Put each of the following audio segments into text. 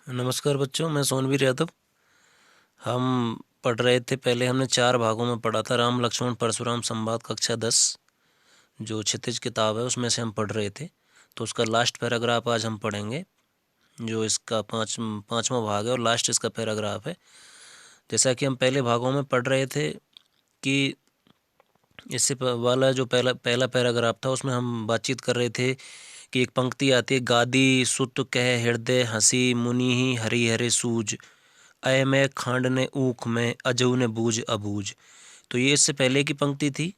नमस्कार बच्चों, मैं सोनवीर यादव। हम पढ़ रहे थे, पहले हमने 4 भागों में पढ़ा था। राम लक्ष्मण परशुराम संवाद कक्षा 10 जो क्षितिज किताब है उसमें से हम पढ़ रहे थे। तो उसका लास्ट पैराग्राफ आज हम पढ़ेंगे, जो इसका पाँचवा भाग है और लास्ट इसका पैराग्राफ है। जैसा कि हम पहले भागों में पढ़ रहे थे कि इससे वाला जो पहला पैराग्राफ था उसमें हम बातचीत कर रहे थे कि एक पंक्ति आती है, गादी सुत कह हृदय हंसी मुनि ही हरि हरे सूज, अय में खांड ने ऊख में अजऊ ने बूझ अबूझ। तो ये इससे पहले की पंक्ति थी।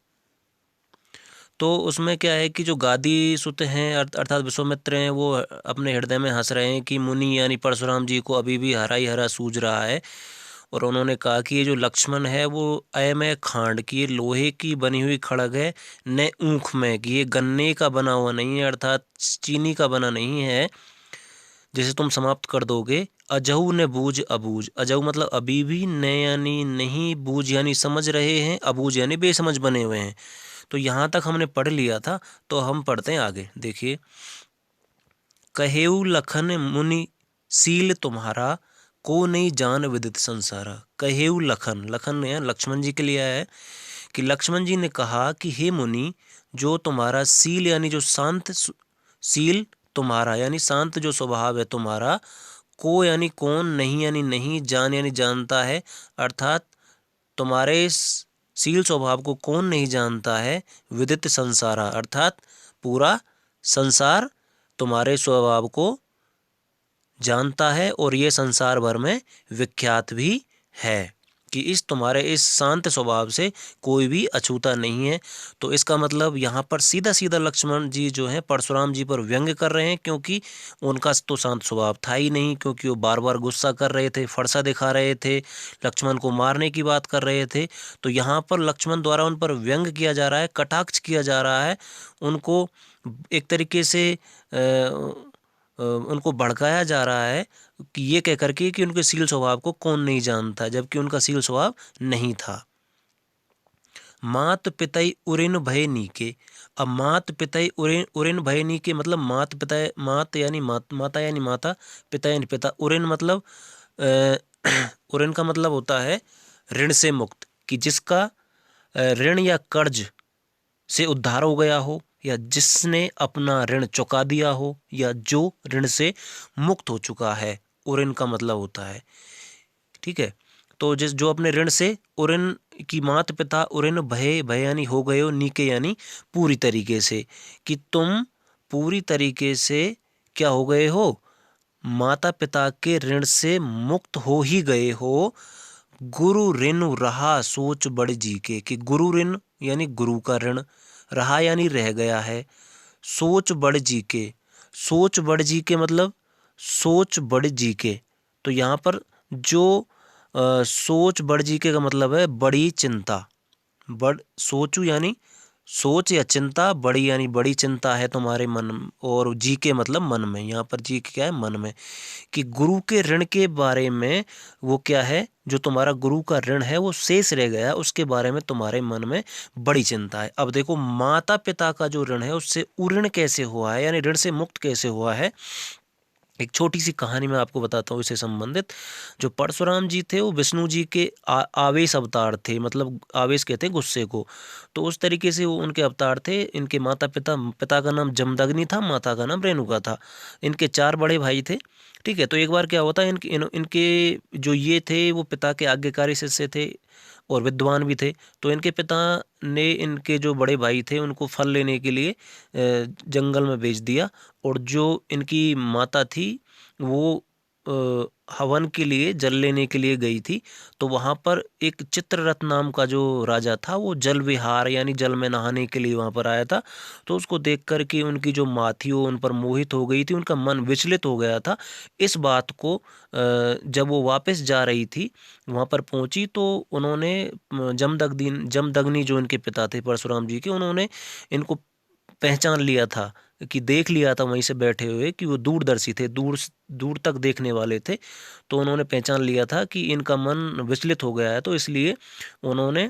तो उसमें क्या है कि जो गादी सुत हैं अर्थात विश्वामित्र हैं, वो अपने हृदय में हंस रहे हैं कि मुनि यानी परशुराम जी को अभी भी हरा ही हरा सूझ रहा है। और उन्होंने कहा कि ये जो लक्ष्मण है वो अयमय खांड की, ये लोहे की बनी हुई खड़ग है, न ऊख में कि ये गन्ने का बना हुआ नहीं है, अर्थात चीनी का बना नहीं है जिसे तुम समाप्त कर दोगे। अजहू ने बूझ अबूझ, अजहू मतलब अभी भी, न यानी नहीं, बूझ यानी समझ रहे हैं, अबूझ यानी बेसमझ बने हुए हैं। तो यहाँ तक हमने पढ़ लिया था। तो हम पढ़ते हैं आगे। देखिए, कहेऊ लखन मुनि सील तुम्हारा, को नहीं जान विदित संसारा। कहेऊ लखन, लखन है लक्ष्मण जी के लिए आया है कि लक्ष्मण जी ने कहा कि हे मुनि, जो तुम्हारा सील यानी जो शांत सील तुम्हारा यानी शांत जो स्वभाव है तुम्हारा, को यानी कौन, नहीं यानी नहीं, जान यानी जानता है, अर्थात तुम्हारे इस सील स्वभाव को कौन नहीं जानता है। विदित संसारा अर्थात पूरा संसार तुम्हारे स्वभाव को जानता है और ये संसार भर में विख्यात भी है कि इस तुम्हारे इस शांत स्वभाव से कोई भी अछूता नहीं है। तो इसका मतलब यहाँ पर सीधा सीधा लक्ष्मण जी जो हैं परशुराम जी पर व्यंग्य कर रहे हैं, क्योंकि उनका तो शांत स्वभाव था ही नहीं, क्योंकि वो बार बार गुस्सा कर रहे थे, फरसा दिखा रहे थे, लक्ष्मण को मारने की बात कर रहे थे। तो यहाँ पर लक्ष्मण द्वारा उन पर व्यंग्य किया जा रहा है, कटाक्ष किया जा रहा है, उनको एक तरीके से उनको भड़काया जा रहा है कि ये कह करके कि उनके सील स्वभाव को कौन नहीं जानता, जबकि उनका सील स्वभाव नहीं था। मात पितई उरिन भय नीके। अब मात पितई उरिन उरिन भय नीके मतलब मात पिता, मात यानी माता यानी माता, पिता यानी पिता, उरिन मतलब उरिन का मतलब होता है ऋण से मुक्त, कि जिसका ऋण या कर्ज से उद्धार हो गया हो, या जिसने अपना ऋण चुका दिया हो, या जो ऋण से मुक्त हो चुका है, उऋण का मतलब होता है। ठीक है। तो जिस जो अपने ऋण से, उऋण की मात पिता उऋण भय, भय यानी हो गए हो, नीके यानी पूरी तरीके से, कि तुम पूरी तरीके से क्या हो गए हो, माता पिता के ऋण से मुक्त हो ही गए हो। गुरु ऋण रहा सोच बड़ जी के, कि गुरु ऋण यानी गुरु का ऋण, रहा यानी रह गया है, सोच बड़ जी के, सोच बड़ जी के मतलब सोच बड़ जी के। तो यहाँ पर जो सोच बड़ जी के का मतलब है बड़ी चिंता, बड़ सोचू यानी सोच या चिंता, बड़ी यानी बड़ी चिंता है तुम्हारे मन, और जी के मतलब मन में, यहाँ पर जी के क्या है, मन में, कि गुरु के ऋण के बारे में वो क्या है, जो तुम्हारा गुरु का ऋण है वो शेष रह गया, उसके बारे में तुम्हारे मन में बड़ी चिंता है। अब देखो, माता पिता का जो ऋण है उससे उऋण कैसे हुआ है, यानी ऋण से मुक्त कैसे हुआ है। एक छोटी सी कहानी मैं आपको बताता हूँ इससे संबंधित। जो परशुराम जी थे वो विष्णु जी के आवेश अवतार थे, मतलब आवेश कहते हैं गुस्से को। तो उस तरीके से वो उनके अवतार थे। इनके माता पिता, पिता का नाम जमदग्नि था, माता का नाम रेणुका था। इनके 4 बड़े भाई थे। ठीक है। तो एक बार क्या होता है, इनके जो ये थे वो पिता के आज्ञाकारी शिष्य थे और विद्वान भी थे। तो इनके पिता ने इनके जो बड़े भाई थे उनको फल लेने के लिए जंगल में भेज दिया, और जो इनकी माता थी वो हवन के लिए जल लेने के लिए गई थी। तो वहाँ पर एक चित्ररथ नाम का जो राजा था वो जल विहार यानी जल में नहाने के लिए वहाँ पर आया था। तो उसको देख कर के उनकी जो माँ थी वो उन पर मोहित हो गई थी, उनका मन विचलित हो गया था। इस बात को जब वो वापस जा रही थी, वहाँ पर पहुँची, तो उन्होंने जमदग्नि जो इनके पिता थे परशुराम जी के, उन्होंने इनको पहचान लिया था, कि देख लिया था वहीं से बैठे हुए कि वो दूरदर्शी थे, दूर दूर तक देखने वाले थे। तो उन्होंने पहचान लिया था कि इनका मन विचलित हो गया है। तो इसलिए उन्होंने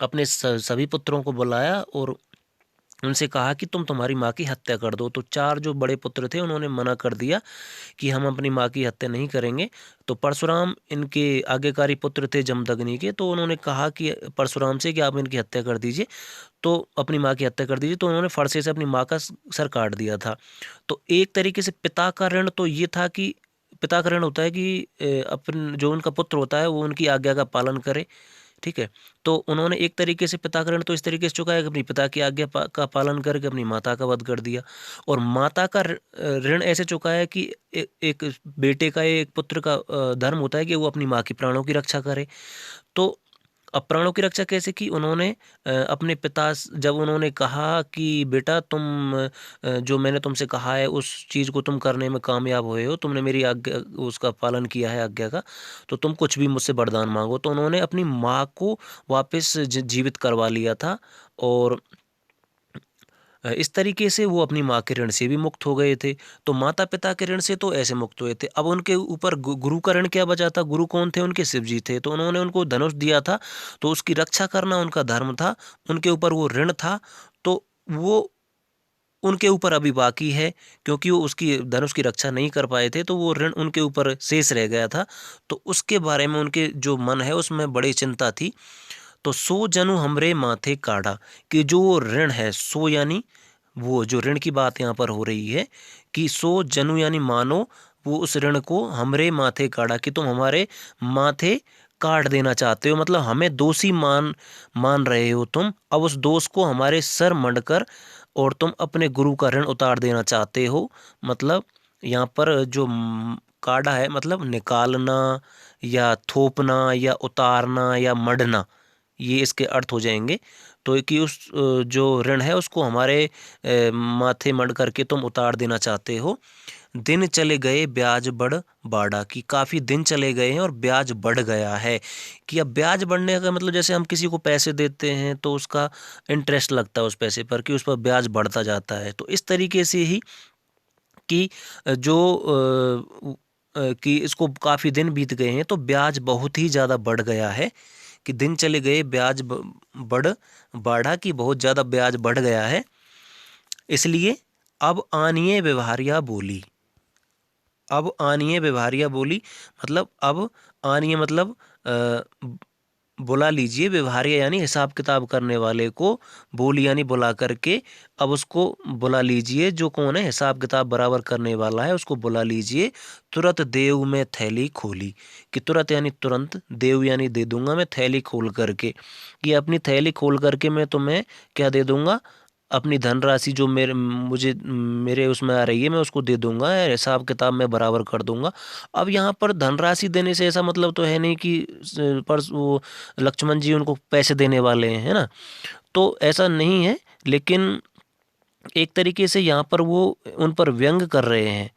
अपने सभी पुत्रों को बुलाया और उनसे कहा कि तुम तुम्हारी माँ की हत्या कर दो। तो 4 जो बड़े पुत्र थे उन्होंने मना कर दिया कि हम अपनी माँ की हत्या नहीं करेंगे। तो परशुराम इनके आज्ञाकारी पुत्र थे जमदग्नि के, तो उन्होंने कहा कि परशुराम से कि आप इनकी हत्या कर दीजिए, तो अपनी माँ की हत्या कर दीजिए। तो उन्होंने फरसे से अपनी माँ का सर काट दिया था। तो एक तरीके से पिता का ऋण तो ये था कि पिता का ऋण होता है कि अपन जो उनका पुत्र होता है वो उनकी आज्ञा का पालन करे। ठीक है, तो उन्होंने एक तरीके से पिता का ऋण तो इस तरीके से चुकाया कि अपनी पिता की आज्ञा का पालन करके अपनी माता का वध कर दिया। और माता का ऋण ऐसे चुकाया कि एक बेटे का, एक पुत्र का धर्म होता है कि वो अपनी माँ की प्राणों की रक्षा करे। तो अब प्राणों की रक्षा कैसे की उन्होंने? अपने जब उन्होंने कहा कि बेटा तुम जो मैंने तुमसे कहा है उस चीज़ को तुम करने में कामयाब हुए हो, तुमने मेरी आज्ञा उसका पालन किया है आज्ञा का, तो तुम कुछ भी मुझसे वरदान मांगो। तो उन्होंने अपनी माँ को वापस जीवित करवा लिया था। और इस तरीके से वो अपनी माँ के ऋण से भी मुक्त हो गए थे। तो माता पिता के ऋण से तो ऐसे मुक्त हुए थे। अब उनके ऊपर गुरु का ऋण क्या बचा था? गुरु कौन थे? उनके शिव जी थे। तो उन्होंने उनको धनुष दिया था, तो उसकी रक्षा करना उनका धर्म था, उनके ऊपर वो ऋण था। तो वो उनके ऊपर अभी बाकी है, क्योंकि वो उसकी धनुष की रक्षा नहीं कर पाए थे, तो वो ऋण उनके ऊपर शेष रह गया था। तो उसके बारे में उनके जो मन है उसमें बड़ी चिंता थी। तो सो जनु हमरे माथे काढ़ा, कि जो वो ऋण है, सो यानी वो जो ऋण की बात यहाँ पर हो रही है कि सो जनु यानी मानो, वो उस ऋण को हमरे माथे काढ़ा, कि तुम हमारे माथे काट देना चाहते हो, मतलब हमें दोषी मान मान रहे हो तुम। अब उस दोष को हमारे सर मंडकर और तुम अपने गुरु का ऋण उतार देना चाहते हो। मतलब यहाँ पर जो काढ़ा है मतलब निकालना या थोपना या उतारना या मढ़ना, ये इसके अर्थ हो जाएंगे। तो कि उस जो ऋण है उसको हमारे माथे मढ़ करके तुम उतार देना चाहते हो। दिन चले गए ब्याज बढ़ बाड़ा, कि काफ़ी दिन चले गए हैं और ब्याज बढ़ गया है। कि अब ब्याज बढ़ने का मतलब जैसे हम किसी को पैसे देते हैं तो उसका इंटरेस्ट लगता है उस पैसे पर, कि उस पर ब्याज बढ़ता जाता है। तो इस तरीके से ही कि जो कि इसको काफ़ी दिन बीत गए हैं तो ब्याज बहुत ही ज़्यादा बढ़ गया है। कि दिन चले गए ब्याज बढ़ बढ़ा, कि बहुत ज़्यादा ब्याज बढ़ गया है। इसलिए अब आनिए व्यवहारिया बोली। अब आनिए व्यवहारिया बोली मतलब अब आनिए मतलब बुला लीजिए, व्यवहारिया यानी हिसाब किताब करने वाले को, बोली यानी बुला करके, अब उसको बुला लीजिए। जो कौन है? हिसाब किताब बराबर करने वाला है, उसको बुला लीजिए। तुरंत देव में थैली खोली, कि तुरंत यानी तुरंत, देव यानी दे दूंगा, मैं थैली खोल करके, कि अपनी थैली खोल करके मैं तुम्हें क्या दे दूंगा? अपनी धनराशि जो मेरे उसमें आ रही है मैं उसको दे दूंगा, हिसाब किताब मैं बराबर कर दूंगा। अब यहाँ पर धनराशि देने से ऐसा मतलब तो है नहीं कि पर वो लक्ष्मण जी उनको पैसे देने वाले हैं, है ना? तो ऐसा नहीं है, लेकिन एक तरीके से यहाँ पर वो उन पर व्यंग कर रहे हैं।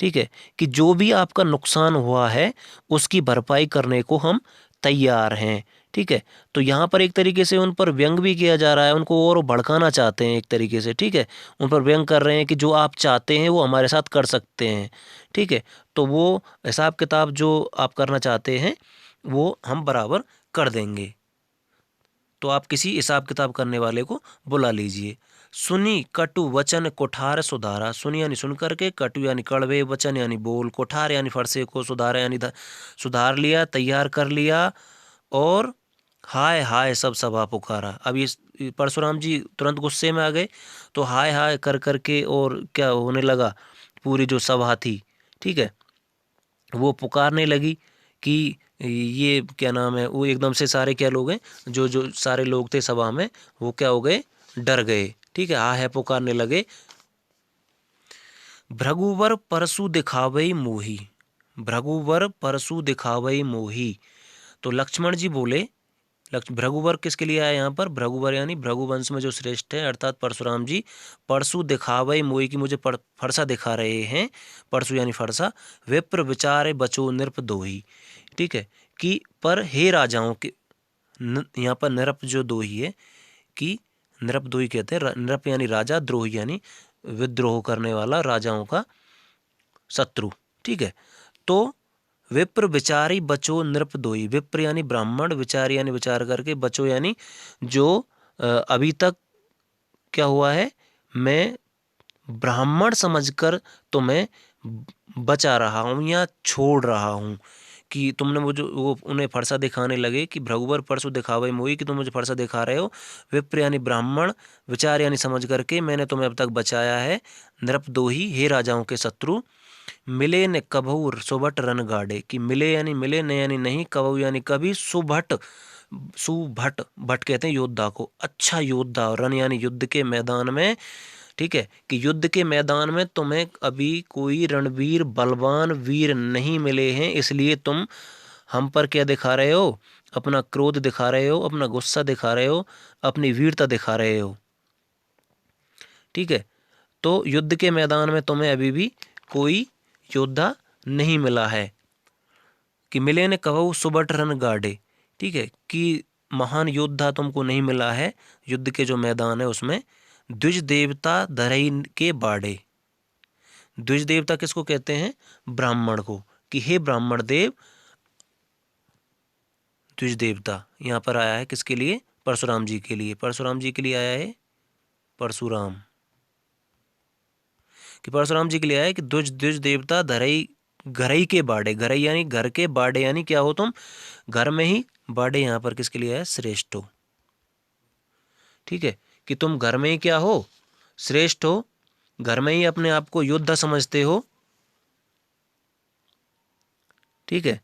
ठीक है, कि जो भी आपका नुकसान हुआ है उसकी भरपाई करने को हम तैयार हैं। ठीक है, तो यहाँ पर एक तरीके से उन पर व्यंग भी किया जा रहा है, उनको और भड़काना चाहते हैं एक तरीके से। ठीक है, उन पर व्यंग कर रहे हैं कि जो आप चाहते हैं वो हमारे साथ कर सकते हैं। ठीक है, तो वो हिसाब किताब जो आप करना चाहते हैं वो हम बराबर कर देंगे, तो आप किसी हिसाब किताब करने वाले को बुला लीजिए। सुनी कटु वचन कुठार सुधारा, सुनी यानी सुन करके, कटु यानी कड़वे, वचन यानी बोल, कुठार यानी फरसे को, सुधारा यानी सुधार लिया, तैयार कर लिया। और हाय हाय सब सभा पुकारा। अब ये परशुराम जी तुरंत गुस्से में आ गए, तो हाय हाय कर करके और क्या होने लगा, पूरी जो सभा थी, ठीक है, वो पुकारने लगी कि ये क्या नाम है, वो एकदम से सारे क्या लोग हैं, जो जो सारे लोग थे सभा में, वो क्या हो गए? डर गए। ठीक है, हाय पुकारने लगे। भृगुवर परसु दिखावई मोही, भृगुवर परसु दिखावई मोही। तो लक्ष्मण जी बोले, भृगुवर किसके लिए आया यहाँ पर? भृगुवर यानी भृगुवंश में जो श्रेष्ठ है, अर्थात परशुराम जी। परसु दिखावई मोही, की मुझे फरसा दिखा रहे हैं। परसु यानी फरसा। विप्र विचारे बचो नृप दोही। ठीक है, कि पर हे राजाओं के, यहाँ पर नृप जो दोही है, कि नृप दोही कहते हैं, नृप यानी राजा, द्रोही यानी विद्रोह करने वाला, राजाओं का शत्रु। ठीक है, तो विप्र विचारी बचो नृप दोई। विप्र यानी ब्राह्मण, विचार यानी विचार करके, बचो यानी जो अभी तक क्या हुआ है, मैं ब्राह्मण समझकर तुम्हें बचा रहा हूँ या छोड़ रहा हूँ। कि तुमने वो उन्हें फरसा दिखाने लगे कि भ्रगुबर परसु दिखावे मोई, कि तुम मुझे फरसा दिखा रहे हो। विप्र यानी ब्राह्मण, विचार यानी समझ करके मैंने तुम्हें अब तक बचाया है। नृपदोही, हे राजाओं के शत्रु। मिले न कभू सुभट रन गाड़े, कि मिले यानी मिले, न यानी नहीं, कभू यानी कभी, सुभट, सुभट, भट कहते हैं योद्धा को, अच्छा योद्धा, रन यानी युद्ध के मैदान में। ठीक है, कि युद्ध के मैदान में तुम्हें अभी कोई रणवीर बलवान वीर नहीं मिले हैं, इसलिए तुम हम पर क्या दिखा रहे हो, अपना क्रोध दिखा रहे हो, अपना गुस्सा दिखा रहे हो, अपनी वीरता दिखा रहे हो। ठीक है, तो युद्ध के मैदान में तुम्हें अभी भी कोई योद्धा नहीं मिला है। कि मिले ने कहो सुबट रन गाड़े, ठीक है, कि महान योद्धा तुमको नहीं मिला है युद्ध के जो मैदान है उसमें। द्विज देवता धरई के बाड़े, द्विज देवता किसको कहते हैं, ब्राह्मण को, कि हे ब्राह्मण देव। द्विज देवता यहाँ पर आया है किसके लिए, परशुराम जी के लिए, परशुराम जी के लिए आया है, परशुराम, कि परशुराम जी के लिए आया है कि द्विज द्विज देवता धरई, घरई के बाड़े, घरई यानी घर के, बाड़े यानी क्या हो तुम, घर में ही, बाड़े यहाँ पर किसके लिए है, श्रेष्ठ हो। ठीक है, कि तुम घर में ही क्या हो, श्रेष्ठ हो, घर में ही अपने आप को योद्धा समझते हो। ठीक है,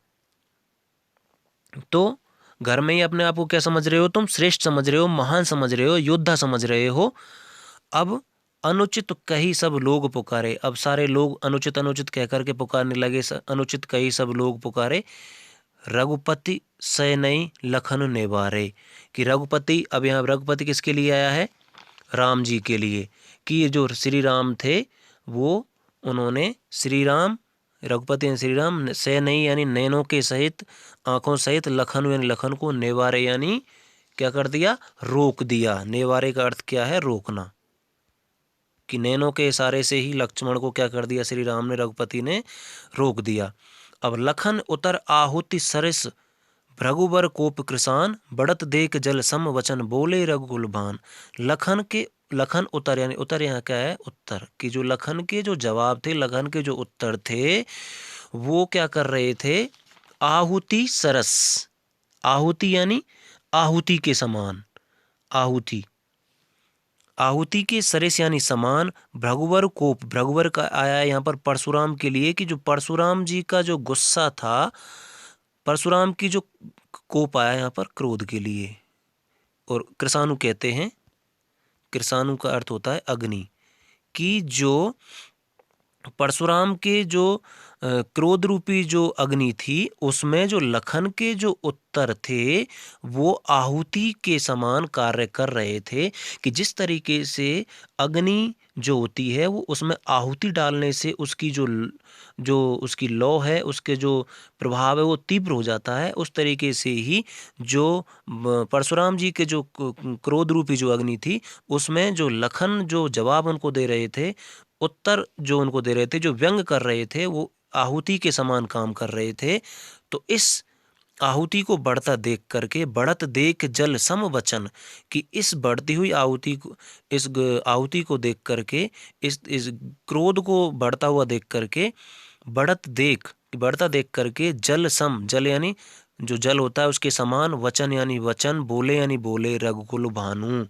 तो घर में ही अपने आप को क्या समझ रहे हो तुम, श्रेष्ठ समझ रहे हो, महान समझ रहे हो, योद्धा समझ रहे हो। अब अनुचित कही सब लोग पुकारे, अब सारे लोग अनुचित अनुचित कह करके पुकारने लगे, अनुचित कही सब लोग पुकारे। रघुपति सैनई लखन नेवारे, कि रघुपति, अब यहाँ रघुपति किसके लिए आया है, राम जी के लिए, कि ये जो श्री राम थे वो, उन्होंने श्री राम, रघुपति यानी श्री राम, सैनई यानी नैनों के सहित, आंखों सहित, लखन यानी लखन को, नेवारे यानी क्या कर दिया, रोक दिया। नेवारे का अर्थ क्या है, रोकना, कि नैनों के इशारे से ही लक्ष्मण को क्या कर दिया, श्री राम ने, रघुपति ने रोक दिया। अब लखन उतर आहुति सरस, भृगुबर कोप कृसान, बढ़त देख जल सम वचन बोले रघुकुल भान। लखन के, लखन उतर यानी उत्तर यहाँ क्या है, उत्तर, कि जो लखन के जो जवाब थे, लखन के जो उत्तर थे, वो क्या कर रहे थे, आहुति सरस, आहुति यानी आहुति के समान, आहुति, आहुति के सरस यानी समान। भृगुवर कोप, भृगुवर का आया है यहाँ पर परशुराम के लिए, कि जो परशुराम जी का जो गुस्सा था, परशुराम की जो कोप आया यहाँ पर क्रोध के लिए। और कृषाणु कहते हैं, कृषाणु का अर्थ होता है अग्नि, कि जो परशुराम के जो क्रोध रूपी जो अग्नि थी, उसमें जो लखन के जो उत्तर थे वो आहुति के समान कार्य कर रहे थे। कि जिस तरीके से अग्नि जो होती है वो उसमें आहुति डालने से उसकी जो जो उसकी लौ है, उसके जो प्रभाव है वो तीव्र हो जाता है, उस तरीके से ही जो परशुराम जी के जो क्रोध रूपी जो अग्नि थी, उसमें जो लखन जो जवाब उनको दे रहे थे, उत्तर जो उनको दे रहे थे, जो व्यंग कर रहे थे, वो आहुति के समान काम कर रहे थे। तो इस आहुति को बढ़ता देख करके, बढ़त देख जल सम वचन, कि इस बढ़ती हुई आहुति को, इस आहुति को देख करके, इस क्रोध को बढ़ता हुआ देख करके, बढ़ता देख करके, जल सम, जल यानी जो जल होता है उसके समान, वचन यानी वचन, बोले यानी बोले रघुकुल भानु,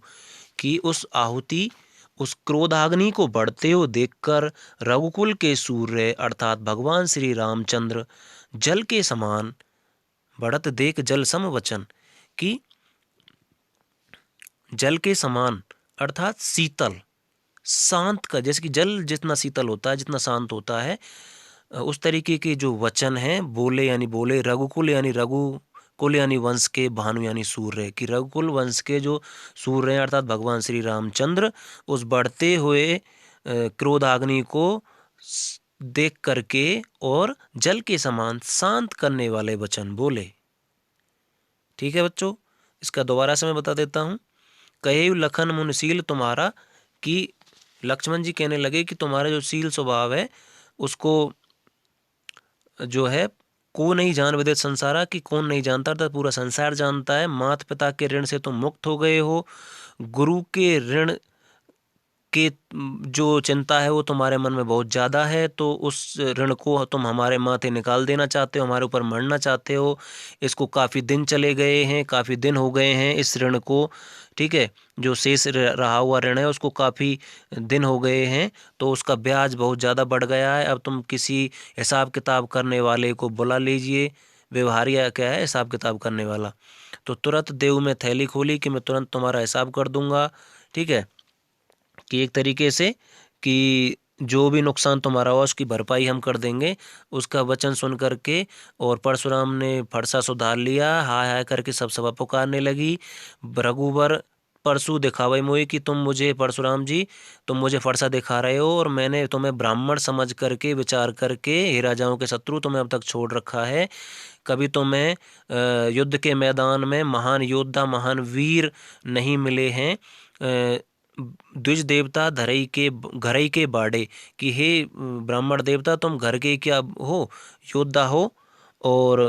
कि उस आहुति, उस क्रोधाग्नि को बढ़ते हुए देखकर रघुकुल के सूर्य अर्थात भगवान श्री रामचंद्र जल के समान, बढ़त देख जल सम वचन, कि जल के समान अर्थात शीतल, शांत का, जैसे कि जल जितना शीतल होता है, जितना शांत होता है, उस तरीके के जो वचन हैं, बोले यानी बोले, रघुकुल यानी रघुकुल यानी वंश के, भानु यानी सूर्य, कि रघुकुल वंश के जो सूर्य हैं अर्थात भगवान श्री रामचंद्र, उस बढ़ते हुए क्रोधाग्नि को देख करके और जल के समान शांत करने वाले वचन बोले। ठीक है बच्चों, इसका दोबारा से मैं बता देता हूँ। कहे लखन मुनशील तुम्हारा, कि लक्ष्मण जी कहने लगे कि तुम्हारा जो शील स्वभाव है उसको जो है, को नहीं जान विदित संसारा, कि कौन नहीं जानता अर्थात पूरा संसार जानता है। माता पिता के ऋण से तुम मुक्त हो गए हो, गुरु के ऋण की जो चिंता है वो तुम्हारे मन में बहुत ज़्यादा है, तो उस ऋण को तुम हमारे माथे निकाल देना चाहते हो, हमारे ऊपर मरना चाहते हो। इसको काफ़ी दिन चले गए हैं, काफ़ी दिन हो गए हैं इस ऋण को, ठीक है, जो शेष रहा हुआ ऋण है उसको काफ़ी दिन हो गए हैं, तो उसका ब्याज बहुत ज़्यादा बढ़ गया है। अब तुम किसी हिसाब किताब करने वाले को बुला लीजिए। व्यवहारिया क्या है? हिसाब किताब करने वाला। तो तुरंत देव में थैली खोली कि मैं तुरंत तुम्हारा हिसाब कर दूंगा, ठीक है, कि एक तरीके से कि जो भी नुकसान तुम्हारा हुआ उसकी भरपाई हम कर देंगे। उसका वचन सुन करके और परशुराम ने फरसा सुधार लिया, हाय हाय करके सब सभा पुकारने लगी। रघुवर परशु दिखावे मोहि कि तुम मुझे, परशुराम जी तुम मुझे फरसा दिखा रहे हो और मैंने तुम्हें ब्राह्मण समझ करके विचार करके हे राजाओं के शत्रु तुम्हें अब तक छोड़ रखा है। कभी तुम्हें युद्ध के मैदान में महान योद्धा महान वीर नहीं मिले हैं। द्विज देवता घरई के बाड़े कि हे ब्राह्मण देवता तुम घर के क्या हो, योद्धा हो, और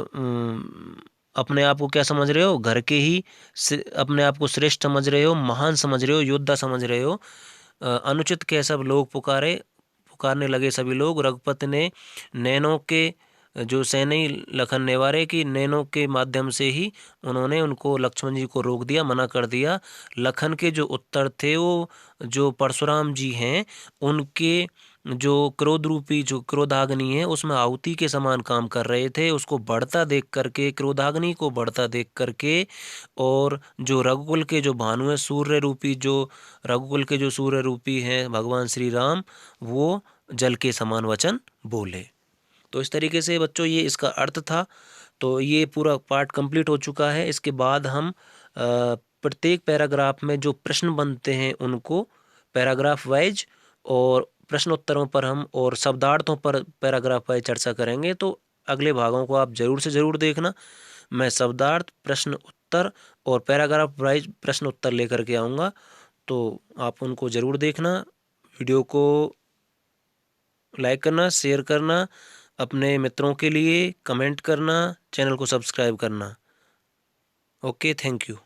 अपने आप को क्या समझ रहे हो, घर के ही अपने आप को श्रेष्ठ समझ रहे हो, महान समझ रहे हो, योद्धा समझ रहे हो। अनुचित कह सब लोग पुकारने लगे सभी लोग। रघुपति ने नैनों के जो सैनी लखन नेवारे की नैनों के माध्यम से ही उन्होंने उनको लक्ष्मण जी को रोक दिया, मना कर दिया। लखन के जो उत्तर थे वो जो परशुराम जी हैं उनके जो क्रोध रूपी जो क्रोधाग्नि है उसमें आहुति के समान काम कर रहे थे। उसको बढ़ता देख करके, क्रोधाग्नि को बढ़ता देख करके, और जो रघुकुल के जो भानु है सूर्य रूपी, जो रघुकुल के जो सूर्य रूपी हैं भगवान श्री राम, वो जल के समान वचन बोले। तो इस तरीके से बच्चों ये इसका अर्थ था। तो ये पूरा पार्ट कंप्लीट हो चुका है। इसके बाद हम प्रत्येक पैराग्राफ में जो प्रश्न बनते हैं उनको पैराग्राफ वाइज और प्रश्न उत्तरों पर हम और शब्दार्थों पर पैराग्राफ वाइज चर्चा करेंगे। तो अगले भागों को आप जरूर से ज़रूर देखना। मैं शब्दार्थ, प्रश्न उत्तर और पैराग्राफ वाइज प्रश्न उत्तर लेकर के आऊँगा, तो आप उनको ज़रूर देखना। वीडियो को लाइक करना, शेयर करना अपने मित्रों के लिए, कमेंट करना, चैनल को सब्सक्राइब करना। Okay, thank you.